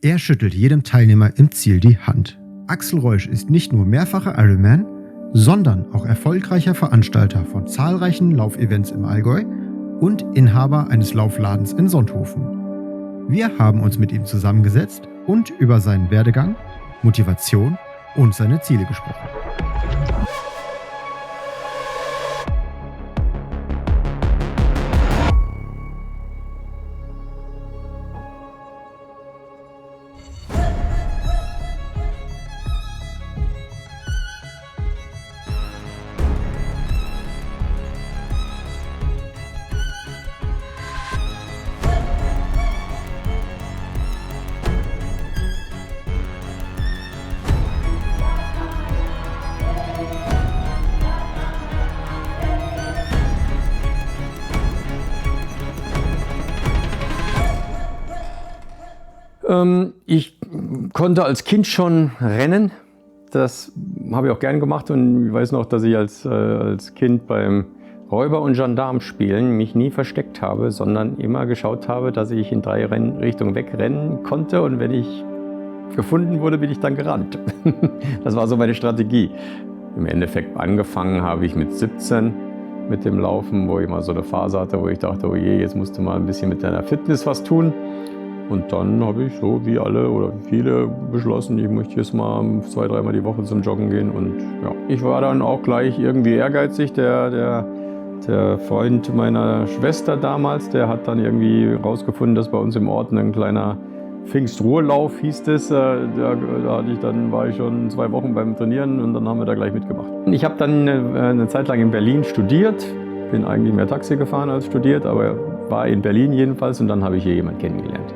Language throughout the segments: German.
Er schüttelt jedem Teilnehmer im Ziel die Hand. Axel Reusch ist nicht nur mehrfacher Ironman, sondern auch erfolgreicher Veranstalter von zahlreichen Laufevents im Allgäu und Inhaber eines Laufladens in Sonthofen. Wir haben uns mit ihm zusammengesetzt und über seinen Werdegang, Motivation und seine Ziele gesprochen. Ich konnte als Kind schon rennen. Das habe ich auch gern gemacht und ich weiß noch, dass ich als Kind beim Räuber- und Gendarmspielen mich nie versteckt habe, sondern immer geschaut habe, dass ich in 3 Richtungen wegrennen konnte und wenn ich gefunden wurde, bin ich dann gerannt. Das war so meine Strategie. Im Endeffekt angefangen habe ich mit 17 mit dem Laufen, wo ich mal so eine Phase hatte, wo ich dachte, oh je, jetzt musst du mal ein bisschen mit deiner Fitness was tun. Und dann habe ich so wie alle oder viele beschlossen, ich möchte jetzt mal 2-3 Mal die Woche zum Joggen gehen. Und ja, ich war dann auch gleich irgendwie ehrgeizig. Der Freund meiner Schwester damals, der hat dann irgendwie rausgefunden, dass bei uns im Ort ein kleiner Pfingstruhelauf hieß es. War ich schon 2 Wochen beim Trainieren und dann haben wir da gleich mitgemacht. Ich habe dann eine Zeit lang in Berlin studiert. Bin eigentlich mehr Taxi gefahren als studiert, aber war in Berlin jedenfalls und dann habe ich hier jemanden kennengelernt.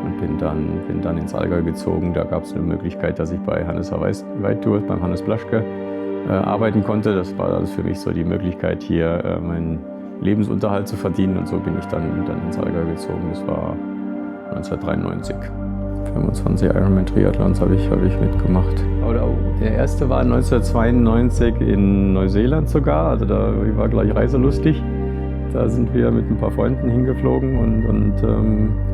Und bin dann ins Allgäu gezogen. Da gab es eine Möglichkeit, dass ich bei Hannes Weidtour, beim Hannes Blaschke, arbeiten konnte. Das war also für mich so die Möglichkeit, hier meinen Lebensunterhalt zu verdienen. Und so bin ich dann ins Allgäu gezogen. Das war 1993. 25 Ironman-Triathlons habe ich mitgemacht. Der erste war 1992 in Neuseeland sogar. Also ich war gleich reiselustig. Da sind wir mit ein paar Freunden hingeflogen und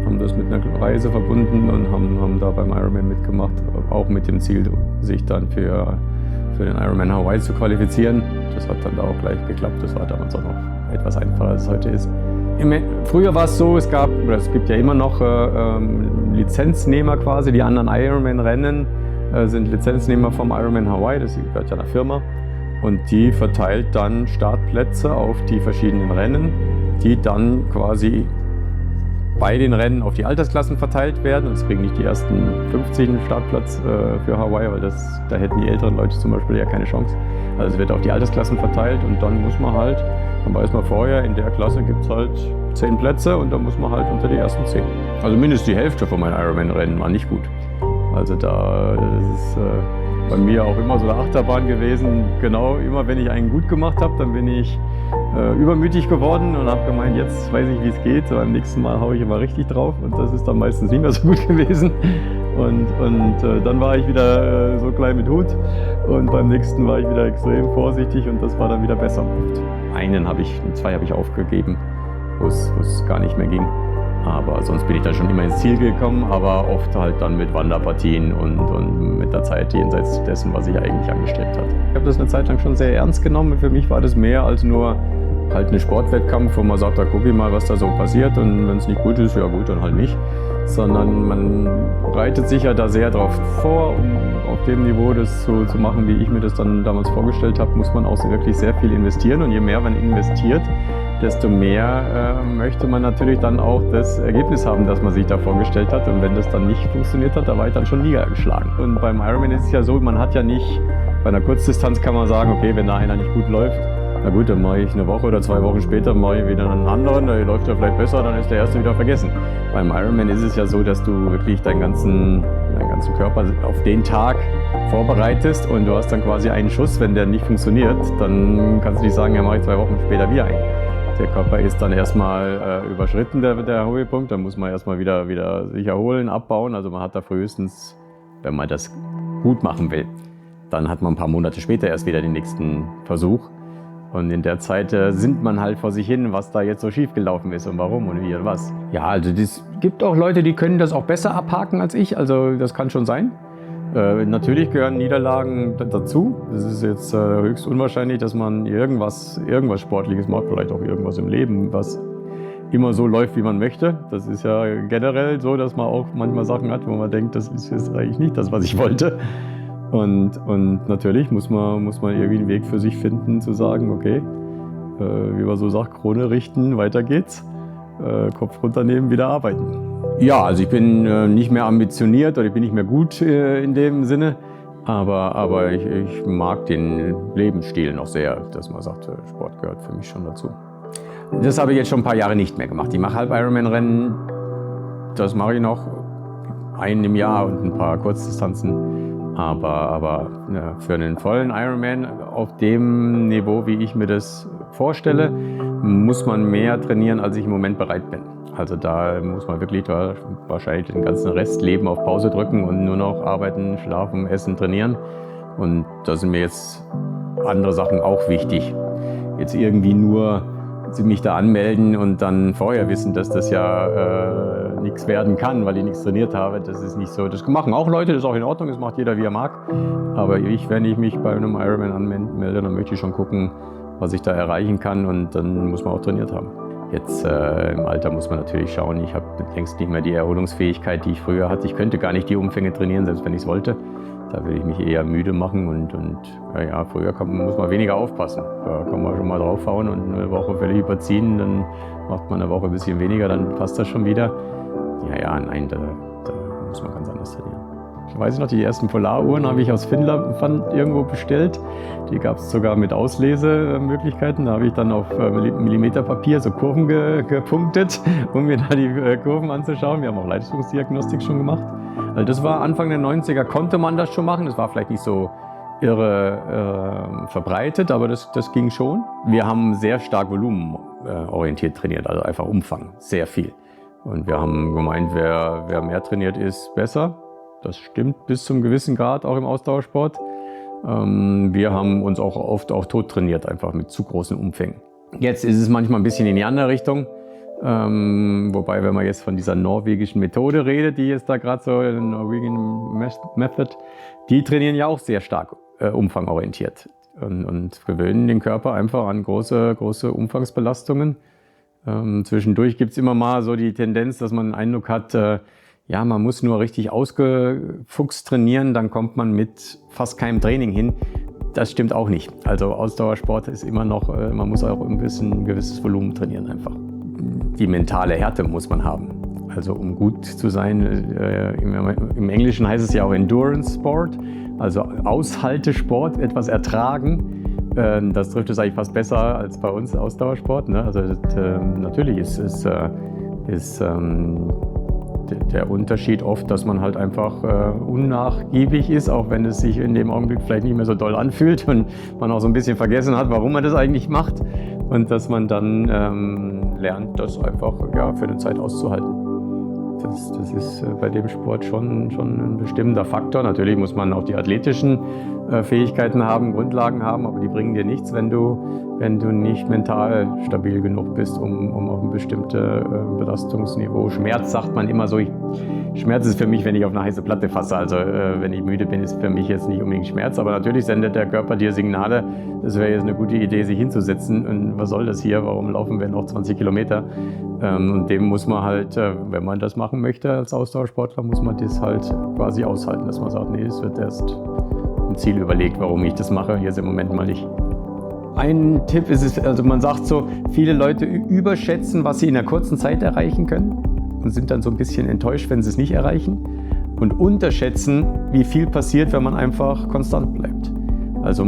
haben das mit einer Reise verbunden und haben da beim Ironman mitgemacht, auch mit dem Ziel, sich dann für den Ironman Hawaii zu qualifizieren. Das hat dann da auch gleich geklappt. Das war damals auch noch etwas einfacher, als es heute ist. Früher war es so, es gibt ja immer noch Lizenznehmer quasi. Die anderen Ironman-Rennen sind Lizenznehmer vom Ironman Hawaii, das gehört ja einer Firma. Und die verteilt dann Startplätze auf die verschiedenen Rennen, die dann quasi bei den Rennen auf die Altersklassen verteilt werden. Und es kriegen nicht die ersten 50 einen Startplatz für Hawaii, weil da hätten die älteren Leute zum Beispiel ja keine Chance. Also es wird auf die Altersklassen verteilt und dann muss man halt, dann weiß man vorher, in der Klasse gibt es halt 10 Plätze und dann muss man halt unter die ersten 10. Also mindestens die Hälfte von meinen Ironman-Rennen war nicht gut. Also das ist bei mir auch immer so eine Achterbahn gewesen. Genau, immer wenn ich einen gut gemacht habe, dann bin ich übermütig geworden und habe gemeint, jetzt weiß ich, wie es geht. So, beim nächsten Mal haue ich immer richtig drauf und das ist dann meistens nicht mehr so gut gewesen. Und dann war ich wieder so klein mit Hut und beim nächsten war ich wieder extrem vorsichtig und das war dann wieder besser. 2 habe ich aufgegeben, wo es gar nicht mehr ging. Aber sonst bin ich dann schon immer ins Ziel gekommen, aber oft halt dann mit Wanderpartien und mit der Zeit jenseits dessen, was ich eigentlich angestrebt hatte. Ich habe das eine Zeit lang schon sehr ernst genommen. Für mich war das mehr als nur halt ein Sportwettkampf, wo man sagt, da gucke ich mal, was da so passiert und wenn es nicht gut ist, ja gut, dann halt nicht. Sondern man bereitet sich ja da sehr drauf vor, um auf dem Niveau das so zu machen, wie ich mir das dann damals vorgestellt habe, muss man auch wirklich sehr viel investieren und je mehr man investiert, desto mehr möchte man natürlich dann auch das Ergebnis haben, das man sich da vorgestellt hat. Und wenn das dann nicht funktioniert hat, da war ich dann schon niedergeschlagen. Und beim Ironman ist es ja so, man hat ja nicht, bei einer Kurzdistanz kann man sagen, okay, wenn da einer nicht gut läuft, na gut, dann mache ich eine Woche oder 2 Wochen später mache ich wieder einen anderen, der läuft ja vielleicht besser, dann ist der erste wieder vergessen. Beim Ironman ist es ja so, dass du wirklich deinen ganzen Körper auf den Tag vorbereitest und du hast dann quasi einen Schuss. Wenn der nicht funktioniert, dann kannst du nicht sagen, ja, mache ich 2 Wochen später wieder einen. Der Körper ist dann erstmal überschritten, der Höhepunkt, dann muss man erstmal wieder sich erholen, abbauen. Also man hat da frühestens, wenn man das gut machen will, dann hat man ein paar Monate später erst wieder den nächsten Versuch. Und in der Zeit sinnt man halt vor sich hin, was da jetzt so schief gelaufen ist und warum und wie und was. Ja, also es gibt auch Leute, die können das auch besser abhaken als ich, also das kann schon sein. Natürlich gehören Niederlagen dazu. Es ist jetzt höchst unwahrscheinlich, dass man irgendwas Sportliches macht, vielleicht auch irgendwas im Leben, was immer so läuft, wie man möchte. Das ist ja generell so, dass man auch manchmal Sachen hat, wo man denkt, das ist jetzt eigentlich nicht das, was ich wollte. Und natürlich muss man irgendwie einen Weg für sich finden, zu sagen, okay, wie man so sagt, Krone richten, weiter geht's, Kopf runternehmen, wieder arbeiten. Ja, also ich bin nicht mehr ambitioniert oder ich bin nicht mehr gut in dem Sinne, aber ich mag den Lebensstil noch sehr, dass man sagt, Sport gehört für mich schon dazu. Das habe ich jetzt schon ein paar Jahre nicht mehr gemacht. Ich mache Halb-Ironman-Rennen, das mache ich noch einen im Jahr und ein paar Kurzdistanzen. Aber für einen vollen Ironman auf dem Niveau, wie ich mir das vorstelle, muss man mehr trainieren, als ich im Moment bereit bin. Also da muss man wirklich wahrscheinlich den ganzen Restleben auf Pause drücken und nur noch arbeiten, schlafen, essen, trainieren. Und da sind mir jetzt andere Sachen auch wichtig. Jetzt irgendwie nur mich da anmelden und dann vorher wissen, dass das ja nichts werden kann, weil ich nichts trainiert habe. Das ist nicht so. Das machen auch Leute, das ist auch in Ordnung, das macht jeder, wie er mag. Aber wenn ich mich bei einem Ironman anmelde, dann möchte ich schon gucken, was ich da erreichen kann und dann muss man auch trainiert haben. Jetzt im Alter muss man natürlich schauen, ich habe längst nicht mehr die Erholungsfähigkeit, die ich früher hatte. Ich könnte gar nicht die Umfänge trainieren, selbst wenn ich es wollte. Da will ich mich eher müde machen und ja, früher muss man weniger aufpassen. Da kann man schon mal draufhauen und eine Woche völlig überziehen, dann macht man eine Woche ein bisschen weniger, dann passt das schon wieder. Nein, da muss man ganz anders trainieren. Ich weiß noch, die ersten Polaruhren habe ich aus Finnland irgendwo bestellt. Die gab es sogar mit Auslesemöglichkeiten. Da habe ich dann auf Millimeterpapier so Kurven gepunktet, um mir da die Kurven anzuschauen. Wir haben auch Leistungsdiagnostik schon gemacht. Also das war Anfang der 90er, konnte man das schon machen. Das war vielleicht nicht so irre verbreitet, aber das ging schon. Wir haben sehr stark volumenorientiert trainiert, also einfach Umfang, sehr viel. Und wir haben gemeint, wer mehr trainiert, ist besser. Das stimmt bis zum gewissen Grad, auch im Ausdauersport. Wir haben uns auch oft auch tot trainiert, einfach mit zu großen Umfängen. Jetzt ist es manchmal ein bisschen in die andere Richtung. Wobei, wenn man jetzt von dieser norwegischen Methode redet, die jetzt da gerade so, Norwegian Method, die trainieren ja auch sehr stark umfangorientiert und gewöhnen den Körper einfach an große Umfangsbelastungen. Zwischendurch gibt es immer mal so die Tendenz, dass man den Eindruck hat, man muss nur richtig ausgefuchst trainieren, dann kommt man mit fast keinem Training hin. Das stimmt auch nicht. Also Ausdauersport ist immer noch, man muss auch ein gewisses Volumen trainieren einfach. Die mentale Härte muss man haben. Also um gut zu sein, im Englischen heißt es ja auch Endurance Sport, also Aushaltesport, etwas ertragen. Das trifft es eigentlich fast besser als bei uns Ausdauersport. Ne? Also natürlich ist der Unterschied oft, dass man halt einfach unnachgiebig ist, auch wenn es sich in dem Augenblick vielleicht nicht mehr so doll anfühlt und man auch so ein bisschen vergessen hat, warum man das eigentlich macht. Und dass man dann lernt, das einfach für eine Zeit auszuhalten. Das ist bei dem Sport schon ein bestimmender Faktor. Natürlich muss man auch die athletischen Fähigkeiten haben, Grundlagen haben, aber die bringen dir nichts, wenn du nicht mental stabil genug bist, um auf ein bestimmtes Belastungsniveau. Schmerz sagt man immer so. Schmerz ist für mich, wenn ich auf eine heiße Platte fasse. Also wenn ich müde bin, ist für mich jetzt nicht unbedingt Schmerz. Aber natürlich sendet der Körper dir Signale. Das wäre jetzt eine gute Idee, sich hinzusetzen. Und was soll das hier? Warum laufen wir noch 20 Kilometer? Und dem muss man halt, wenn man das machen möchte als Ausdauersportler, muss man das halt quasi aushalten. Dass man sagt, nee, es wird erst ein Ziel überlegt, warum ich das mache. Jetzt im Moment mal nicht. Ein Tipp ist es, also man sagt so, viele Leute überschätzen, was sie in einer kurzen Zeit erreichen können und sind dann so ein bisschen enttäuscht, wenn sie es nicht erreichen und unterschätzen, wie viel passiert, wenn man einfach konstant bleibt. Also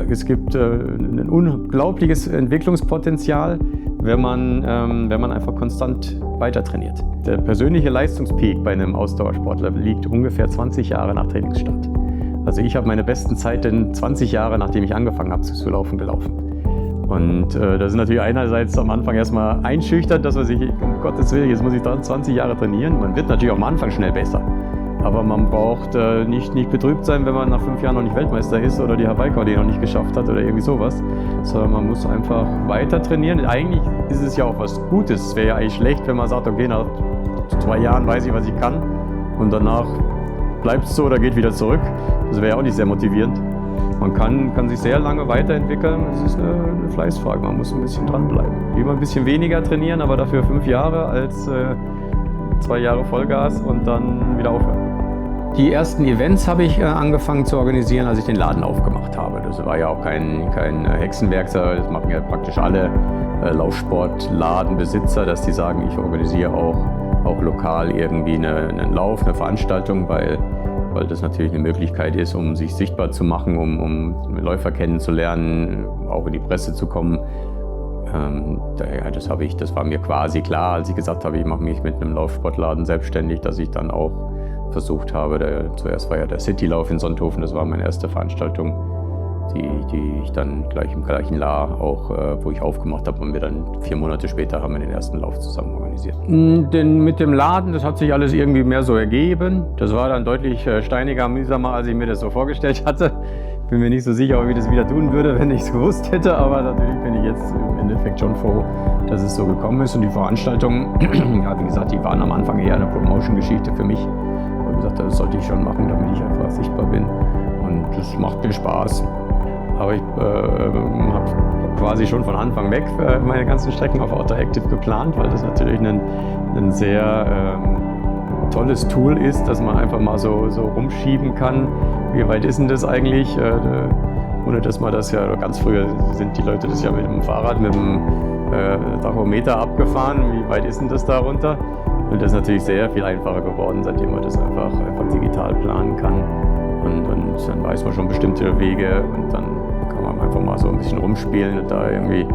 es gibt ein unglaubliches Entwicklungspotenzial, wenn man einfach konstant weiter trainiert. Der persönliche Leistungspeak bei einem Ausdauersportler liegt ungefähr 20 Jahre nach Trainingsstart. Also ich habe meine besten Zeiten 20 Jahre, nachdem ich angefangen habe zu laufen, gelaufen. Und das ist natürlich einerseits am Anfang erstmal einschüchternd, dass man sich, um Gottes Willen, jetzt muss ich 20 Jahre trainieren. Man wird natürlich auch am Anfang schnell besser. Aber man braucht nicht betrübt sein, wenn man nach 5 Jahren noch nicht Weltmeister ist oder die Hawaii-Quali noch nicht geschafft hat oder irgendwie sowas. Sondern man muss einfach weiter trainieren. Eigentlich ist es ja auch was Gutes. Es wäre ja eigentlich schlecht, wenn man sagt, okay, nach 2 Jahren weiß ich, was ich kann und danach bleibt es so oder geht wieder zurück. Das wäre ja auch nicht sehr motivierend. Man kann sich sehr lange weiterentwickeln. Es ist eine Fleißfrage. Man muss ein bisschen dranbleiben. Lieber ein bisschen weniger trainieren, aber dafür 5 Jahre als 2 Jahre Vollgas und dann wieder aufhören. Die ersten Events habe ich angefangen zu organisieren, als ich den Laden aufgemacht habe. Das war ja auch kein Hexenwerk, das machen ja praktisch alle Laufsportladenbesitzer, dass die sagen, ich organisiere auch lokal irgendwie einen Lauf, eine Veranstaltung, weil das natürlich eine Möglichkeit ist, um sich sichtbar zu machen, um Läufer kennenzulernen, auch in die Presse zu kommen. Das war mir quasi klar, als ich gesagt habe, ich mache mich mit einem Laufsportladen selbstständig, dass ich dann auch versucht habe, zuerst war ja der Citylauf in Sonthofen, das war meine erste Veranstaltung, die ich dann gleich im gleichen Jahr auch, wo ich aufgemacht habe, und wir dann 4 Monate später haben wir den ersten Lauf zusammen organisiert. Denn mit dem Laden, das hat sich alles irgendwie mehr so ergeben. Das war dann deutlich steiniger, mühsamer, als ich mir das so vorgestellt hatte. Bin mir nicht so sicher, ob ich das wieder tun würde, wenn ich es gewusst hätte, aber natürlich bin ich jetzt im Endeffekt schon froh, dass es so gekommen ist. Und die Veranstaltungen, ja, wie gesagt, die waren am Anfang eher eine Promotion-Geschichte für mich. Und wie gesagt, das sollte ich schon machen, damit ich einfach sichtbar bin. Und das macht mir Spaß. Aber ich habe quasi schon von Anfang weg meine ganzen Strecken auf Outdoor Active geplant, weil das natürlich ein sehr tolles Tool ist, dass man einfach mal so rumschieben kann. Wie weit ist denn das eigentlich? Ohne dass man das ja, ganz früher sind die Leute das ja mit dem Fahrrad, mit dem Tachometer abgefahren. Wie weit ist denn das da runter? Und das ist natürlich sehr viel einfacher geworden, seitdem man das einfach digital planen kann. Und dann weiß man schon bestimmte Wege und dann kann man einfach mal so ein bisschen rumspielen und da irgendwie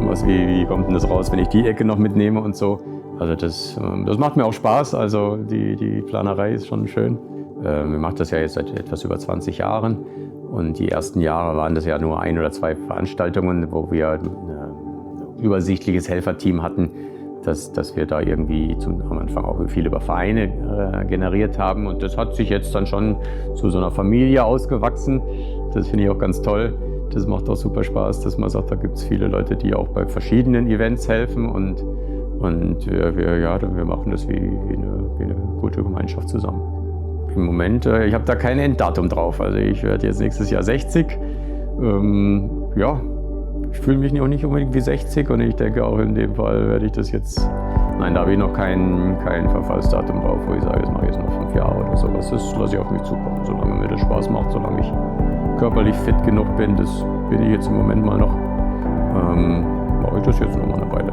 was wie kommt denn das raus, wenn ich die Ecke noch mitnehme und so. Also das macht mir auch Spaß, also die Planerei ist schon schön. Mir macht das ja jetzt seit etwas über 20 Jahren und die ersten Jahre waren das ja nur 1 oder 2 Veranstaltungen, wo wir ein übersichtliches Helferteam hatten, dass wir da irgendwie am Anfang auch viel über Vereine generiert haben, und das hat sich jetzt dann schon zu so einer Familie ausgewachsen. Das finde ich auch ganz toll. Das macht auch super Spaß, dass man sagt, da gibt es viele Leute, die auch bei verschiedenen Events helfen, und wir machen das wie eine gute Gemeinschaft zusammen. Im Moment, ich habe da kein Enddatum drauf. Also ich werde jetzt nächstes Jahr 60. Ich fühle mich auch nicht unbedingt wie 60 und ich denke auch in dem Fall werde ich das jetzt. Nein, da habe ich noch kein Verfallsdatum drauf, wo ich sage, das mache ich jetzt noch 5 Jahre oder sowas. Das lasse ich auf mich zukommen. Solange mir das Spaß macht, solange ich körperlich fit genug bin, das bin ich jetzt im Moment mal noch, mache ich das jetzt noch mal eine Weile.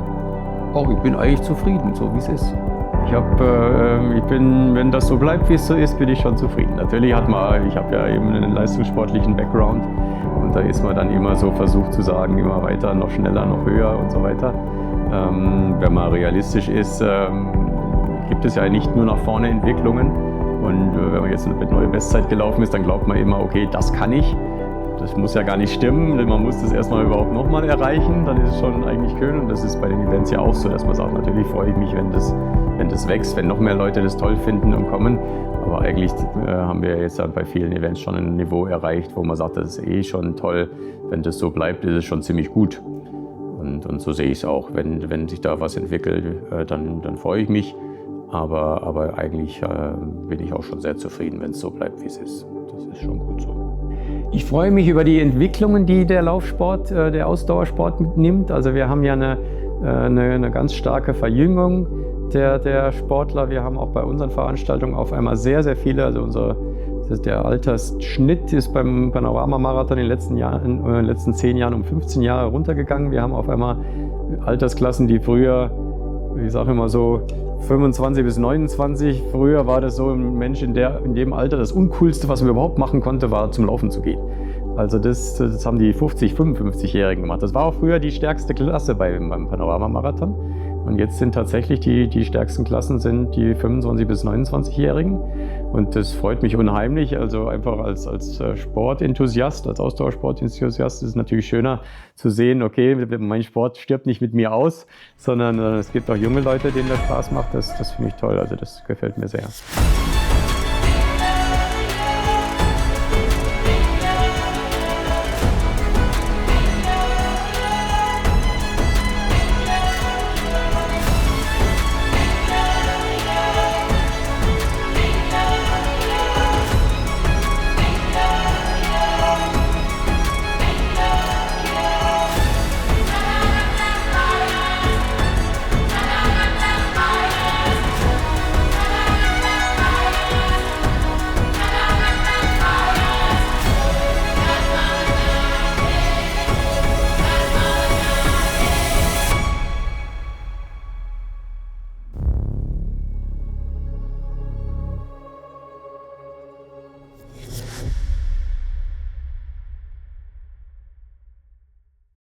Auch ich bin eigentlich zufrieden, so wie es ist. Wenn das so bleibt, wie es so ist, bin ich schon zufrieden. Natürlich ich habe ja eben einen leistungssportlichen Background und da ist man dann immer so versucht zu sagen, immer weiter, noch schneller, noch höher und so weiter. Wenn man realistisch ist, gibt es ja nicht nur nach vorne Entwicklungen, und wenn man jetzt mit neue Bestzeit gelaufen ist, dann glaubt man immer, okay, das kann ich. Das muss ja gar nicht stimmen, denn man muss das erstmal überhaupt nochmal erreichen, dann ist es schon eigentlich schön, und das ist bei den Events ja auch so, dass man sagt, natürlich freue ich mich, wenn das wächst, wenn noch mehr Leute das toll finden und kommen, aber eigentlich haben wir jetzt bei vielen Events schon ein Niveau erreicht, wo man sagt, das ist schon toll, wenn das so bleibt, ist es schon ziemlich gut, und so sehe ich es auch, wenn sich da was entwickelt, dann freue ich mich, aber eigentlich bin ich auch schon sehr zufrieden, wenn es so bleibt, wie es ist, das ist schon gut so. Ich freue mich über die Entwicklungen, die der Laufsport, der Ausdauersport nimmt. Also wir haben ja eine ganz starke Verjüngung der Sportler. Wir haben auch bei unseren Veranstaltungen auf einmal sehr, sehr viele. Also der Altersschnitt ist beim Panorama-Marathon in den letzten 10 Jahren um 15 Jahre runtergegangen. Wir haben auf einmal Altersklassen, die früher, ich sage immer so, 25 bis 29. Früher war das so, ein Mensch in dem Alter, das Uncoolste, was man überhaupt machen konnte, war zum Laufen zu gehen. Also das haben die 50-, 55-Jährigen gemacht. Das war auch früher die stärkste Klasse beim Panorama-Marathon. Und jetzt sind tatsächlich die stärksten Klassen sind die 25- bis 29-Jährigen. Und das freut mich unheimlich. Also einfach als Sportenthusiast, als Ausdauersportenthusiast ist es natürlich schöner zu sehen, okay, mein Sport stirbt nicht mit mir aus, sondern es gibt auch junge Leute, denen das Spaß macht. Das finde ich toll. Also das gefällt mir sehr.